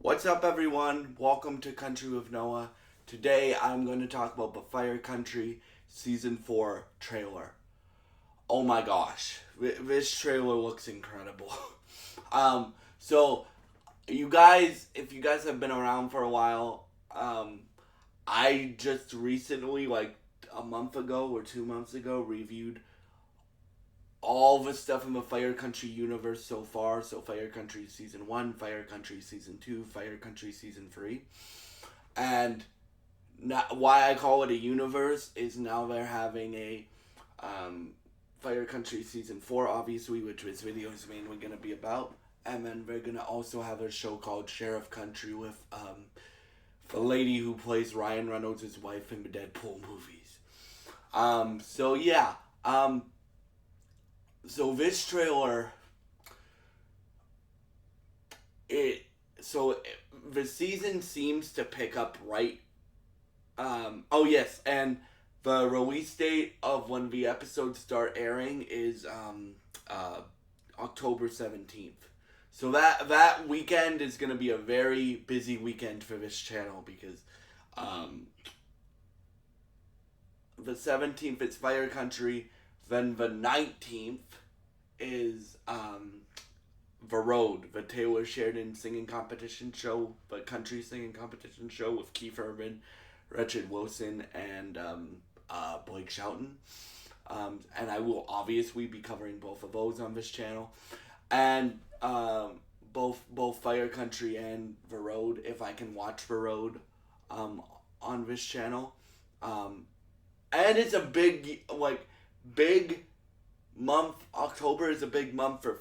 What's up, everyone? Welcome to Country with Noah. Today, I'm going to talk about the Fire Country Season 4 trailer. Oh my gosh, this trailer looks incredible. So, you guys, if you guys have been around for a while, I just recently, like a month ago or 2 months ago, reviewed all the stuff in the Fire Country universe so far. So Fire Country Season 1, Fire Country Season 2, Fire Country Season 3. And why I call it a universe is now they're having a Fire Country Season 4, obviously, which this video is mainly going to be about. And then they're going to also have a show called Sheriff Country with the lady who plays Ryan Reynolds' wife in the Deadpool movies. So this trailer, the season seems to pick up right. Oh yes, and the release date of when the episodes start airing is October 17th. So that weekend is gonna be a very busy weekend for this channel because the 17th it's Fire Country. Then the 19th is The Road, the Taylor Sheridan singing competition show, the country singing competition show with Keith Urban, Richard Wilson, and Blake Shelton. And I will obviously be covering both of those on this channel. And both Fire Country and The Road, if I can watch The Road on this channel. And it's a big month. October is a big month for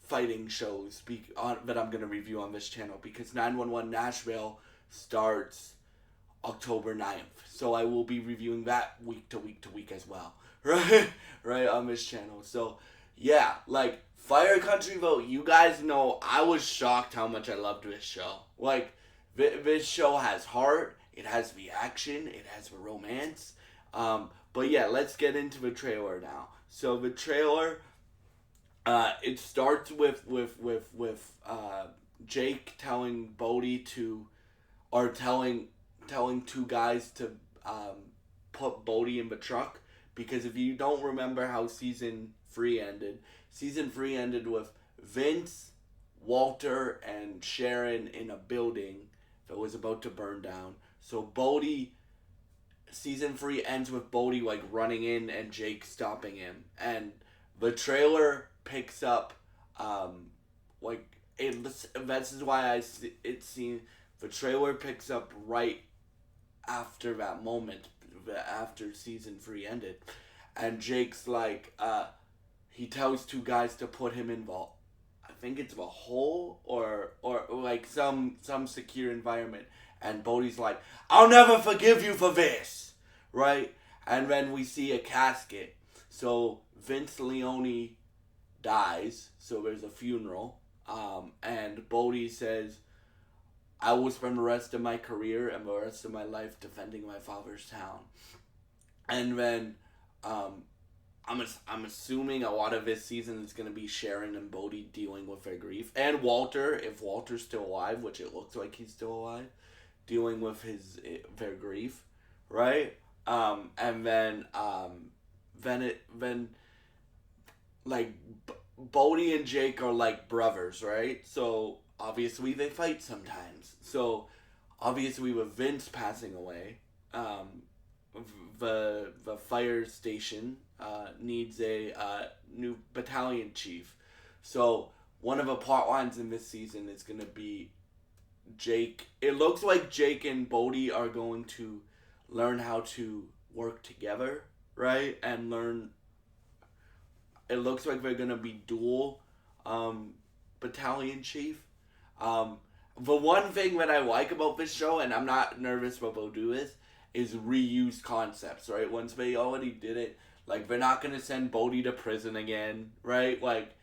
fighting shows that I'm going to review on this channel because 911 Nashville starts October 9th. So I will be reviewing that week to week as well. Right on this channel. So yeah, like Fire Country vote, you guys know I was shocked how much I loved this show. Like this show has heart. It has the action. It has the romance. But yeah, let's get into the trailer now. So the trailer, it starts with Jake telling Bodhi telling two guys to put Bodhi in the truck, because if you don't remember how season 3 ended with Vince, Walter, and Sharon in a building that was about to burn down. So Bodhi, season 3 ends with Bodhi like running in and Jake stopping him, and the trailer picks up this is why the trailer picks up right after that moment, after season 3 ended, and Jake's like he tells two guys to put him in I think it's a hole or like some secure environment. And Bodhi's like, I'll never forgive you for this, right? And then we see a casket. So Vince Leone dies, so there's a funeral. And Bodhi says, I will spend the rest of my career and the rest of my life defending my father's town. And then I'm assuming a lot of this season is going to be Sharon and Bodhi dealing with their grief. And Walter, if Walter's still alive, which it looks like he's still alive, dealing with their grief, right? And then Bodhi and Jake are like brothers, right? So obviously they fight sometimes. So obviously with Vince passing away, the fire station needs a new battalion chief. So one of the plot lines in this season is going to be Jake. It looks like Jake and Bodhi are going to learn how to work together, right? And it looks like they're going to be dual battalion chief. The one thing that I like about this show, and I'm not nervous what they'll do is reuse concepts, right? Once they already did it, like they're not going to send Bodhi to prison again, right? Like,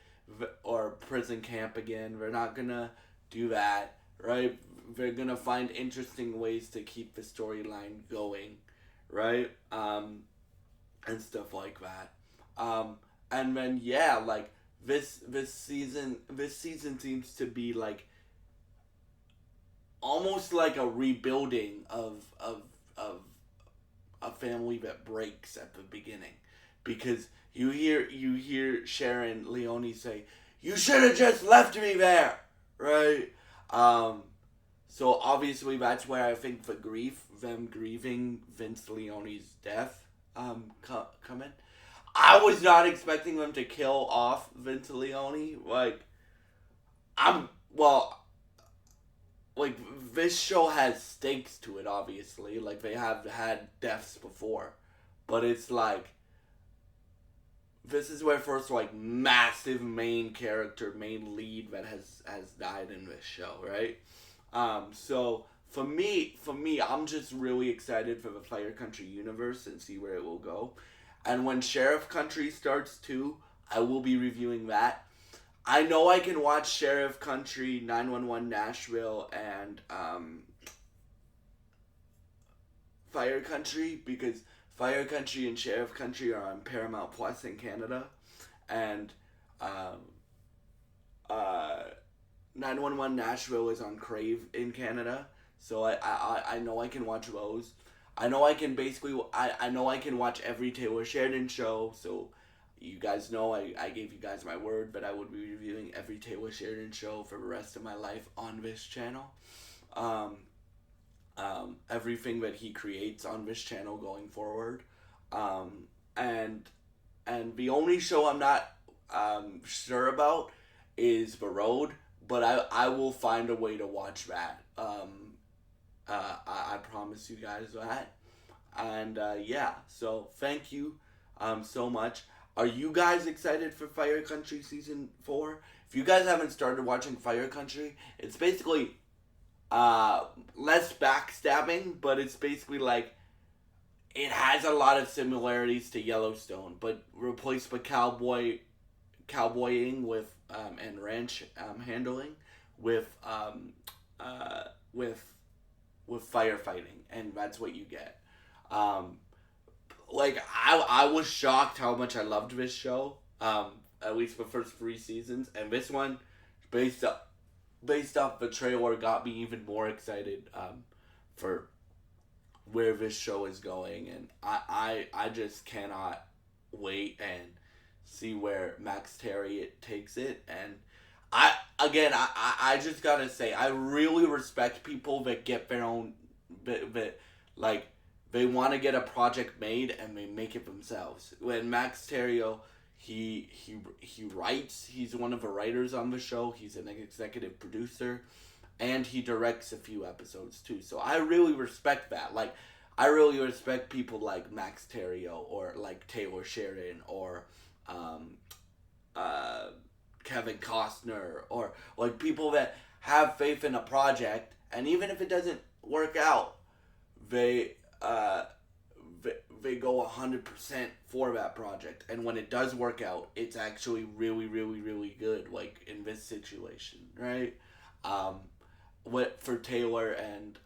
or prison camp again. They're not going to do that. Right? They're gonna find interesting ways to keep the storyline going, right? And stuff like that. And then, yeah, like, this season seems to be like almost like a rebuilding of a family that breaks at the beginning, because you hear Sharon Leone say, "You should have just left me there," right? Um, so obviously that's where I think the grief, them grieving Vince Leone's death, come in. I was not expecting them to kill off Vince Leone. I'm well, like this show has stakes to it. Obviously, like they have had deaths before, but it's like this is where first like massive main character, main lead that has died in this show, right? So for me, I'm just really excited for the Fire Country universe and see where it will go. And when Sheriff Country starts too, I will be reviewing that. I know I can watch Sheriff Country, 911 Nashville, and Fire Country, because Fire Country and Sheriff Country are on Paramount Plus in Canada, and um, uh, 911 Nashville is on Crave in Canada. So I know I can watch those. I know I can watch every Taylor Sheridan show. So you guys know I gave you guys my word that I would be reviewing every Taylor Sheridan show for the rest of my life on this channel. Um, Everything that he creates on this channel going forward. Um, and and the only show I'm not sure about is The Road, but I will find a way to watch that. I promise you guys that. And yeah, so thank you so much. Are you guys excited for Fire Country season 4? If you guys haven't started watching Fire Country, it's basically less backstabbing, but it's basically like it has a lot of similarities to Yellowstone, but replaced by cowboying with and ranch handling with uh, with firefighting, and that's what you get. Um, I was shocked how much I loved this show. At least the first 3 seasons, and this one, based up based off the trailer, got me even more excited for where this show is going, and I just cannot wait and see where Max Terry takes it. And I just gotta say, I really respect people that get their own, that like they want to get a project made and they make it themselves. When Max Terrio, he writes. He's one of the writers on the show. He's an executive producer, and he directs a few episodes too. So I really respect that. Like, I really respect people like Max Terrio or like Taylor Sheridan or um, uh, Kevin Costner, or like people that have faith in a project, and even if it doesn't work out, they uh, they go 100% for that project. And when it does work out, it's actually really, really, really good. Like in this situation, right? Um, what for Taylor and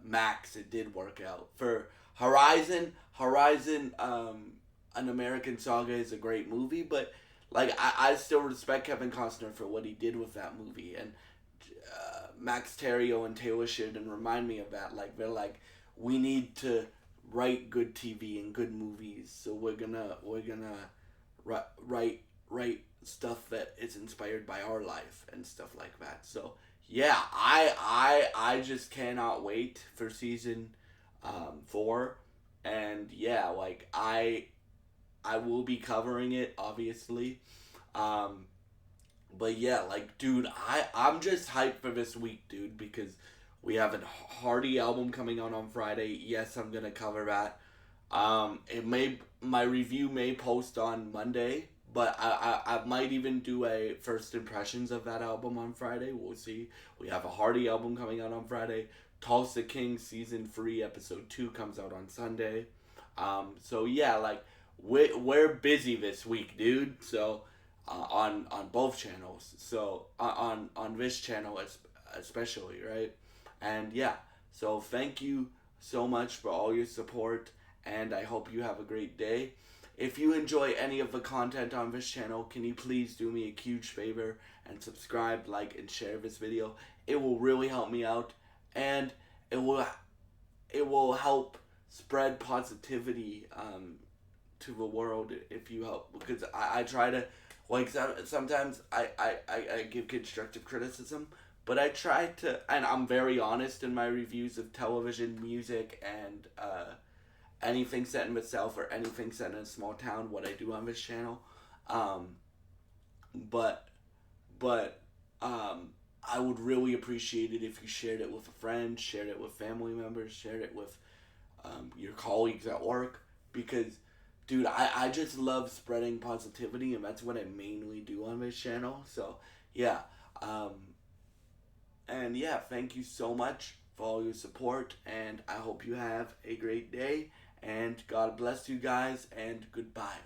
Max, it did work out. For Horizon, An American Saga is a great movie, but like I still respect Kevin Costner for what he did with that movie, and Max Terrio and Taylor Sheridan remind me of that. Like they're like, we need to write good TV and good movies, so we're gonna write stuff that is inspired by our life and stuff like that. So yeah, I just cannot wait for season 4, and yeah, like I will be covering it, obviously. Um, but yeah, like, dude, I'm just hyped for this week, dude, because we have a Hardy album coming out on Friday. Yes, I'm gonna cover that. My review may post on Monday, but I might even do a first impressions of that album on Friday. We'll see. We have a Hardy album coming out on Friday. Tulsa King season 3 episode 2 comes out on Sunday. So yeah, like we're busy this week, dude. So on both channels. So on this channel especially, right? And yeah, so thank you so much for all your support, and I hope you have a great day. if you enjoy any of the content on this channel, can you please do me a huge favor and subscribe, like, and share this video? It will really help me out, and it will help spread positivity to the world if you help, because I try to, like, sometimes I give constructive criticism, but I try to, and I'm very honest in my reviews of television, music, and anything set in the South or anything set in a small town, what I do on this channel. Um, but but I would really appreciate it if you shared it with a friend, shared it with family members, shared it with your colleagues at work, because dude, I just love spreading positivity, and that's what I mainly do on this channel. So yeah, um, and yeah, thank you so much for all your support, and I hope you have a great day, and God bless you guys, and goodbye.